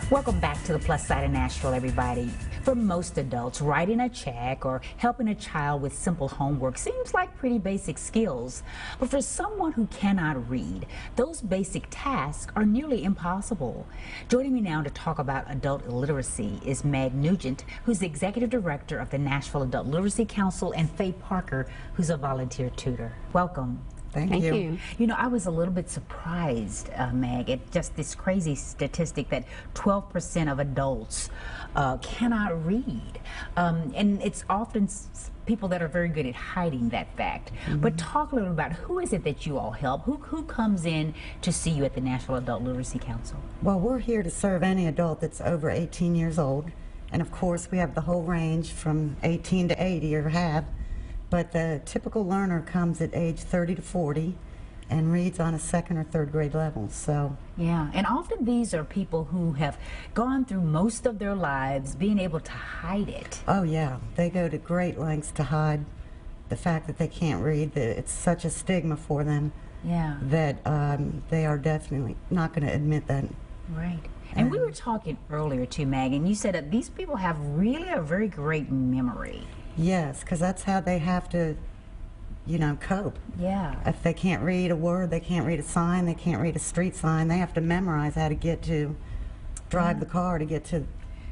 Welcome back to the Plus Side of Nashville, everybody. For most adults, writing a check or helping a child with simple homework seems like pretty basic skills. But for someone who cannot read, those basic tasks are nearly impossible. Joining me now to talk about adult literacy is Meg Nugent, who's the Executive Director of the Nashville Adult Literacy Council, and Faye Parker, who's a volunteer tutor. Welcome. Thank you. You know, I was a little bit surprised, Meg, at just this crazy statistic that 12% of adults cannot read. And it's often people that are very good at hiding that fact. But talk a little about who is it that you all help? Who comes in to see you at the Nashville Adult Literacy Council? Well, we're here to serve any adult that's over 18 years old. And of course, we have the whole range from 18 to 80 or have. But the typical learner comes at age 30 to 40 and reads on a second or third grade level. So yeah, and often these are people who have gone through most of their lives being able to hide it. Oh yeah, they go to great lengths to hide the fact that they can't read. That it's such a stigma for them. Yeah, that they are definitely not going to admit that. Right. And we were talking earlier too, Meg, and you said that these people have really a very great memory. Yes, because that's how they have to, you know, cope. Yeah. If they can't read a word, they can't read a sign, they can't read a street sign, they have to memorize how to drive the car to get to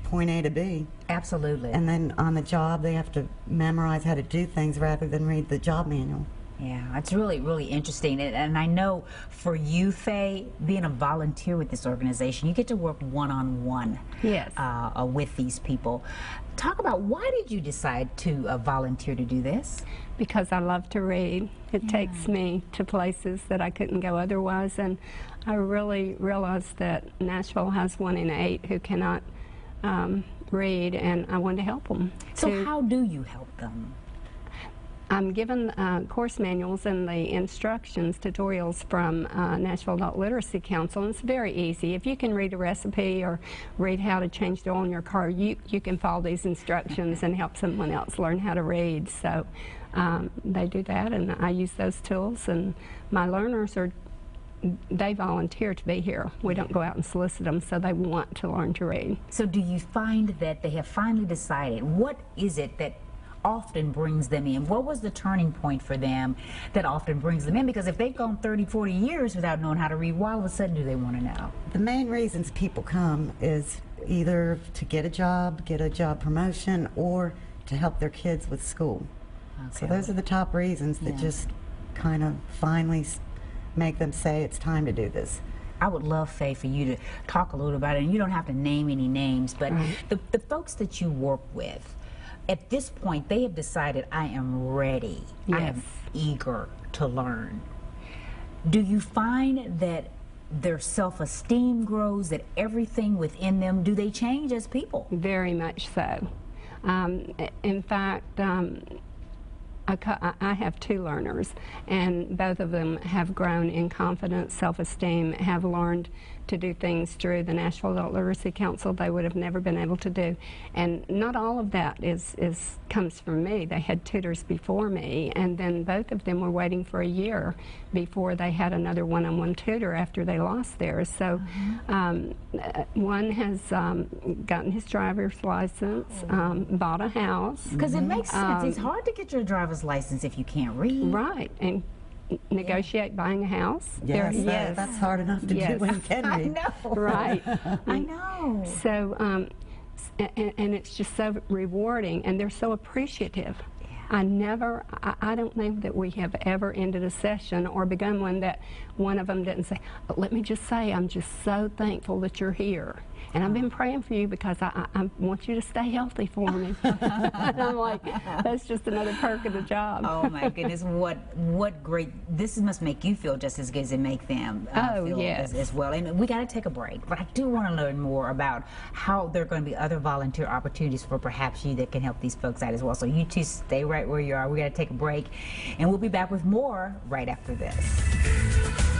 point A to B. Absolutely. And then on the job, they have to memorize how to do things rather than read the job manual. Yeah, it's really, really interesting. And I know for you, Faye, being a volunteer with this organization, you get to work one-on-one yes. With these people. Talk about, why did you decide to volunteer to do this? Because I love to read. It takes me to places that I couldn't go otherwise, and I really realized that Nashville has 1 in 8 who cannot read, and I wanted to help them. So how do you help them? I'm given course manuals and the instructions, tutorials from Nashville Adult Literacy Council, and it's very easy. If you can read a recipe or read how to change the oil in your car, you can follow these instructions and help someone else learn how to read. So they do that, and I use those tools, and my learners they volunteer to be here. We don't go out and solicit them, so they want to learn to read. So do you find that they have finally decided, what is it that often brings them in? What was the turning point for them that often brings them in? Because if they've gone 30, 40 years without knowing how to read, why all of a sudden do they want to know? The main reasons people come is either to get a job promotion, or to help their kids with school. Okay. So those are the top reasons that just kind of finally make them say it's time to do this. I would love, Faye, for you to talk a little about it, and you don't have to name any names, but the folks that you work with, at this point, they have decided, I am ready. Yes. I am eager to learn. Do you find that their self-esteem grows, that everything within them, do they change as people? Very much so. In fact, I have 2 learners, and both of them have grown in confidence, self-esteem, have learned to do things through the Nashville Adult Literacy Council they would have never been able to do. And not all of that comes from me. They had tutors before me, and then both of them were waiting for a year before they had another one-on-one tutor after they lost theirs. So one has gotten his driver's license, bought a house. Because it makes sense. It's hard to get your driver's license if you can't read. Right. And negotiate buying a house. Yes, that's hard enough to do when you can read. I know. Right. I know. So, and it's just so rewarding, and they're so appreciative. I don't think that we have ever ended a session or begun one that one of them didn't say, let me just say, I'm just so thankful that you're here. And I've been praying for you because I want you to stay healthy for me. And I'm like, that's just another perk of the job. Oh my goodness, what great, this must make you feel just as good as it make them feel as well. And we got to take a break, but I do want to learn more about how there are going to be other volunteer opportunities for perhaps you that can help these folks out as well. So you two stay right where you are. We got to take a break, and we'll be back with more right after this.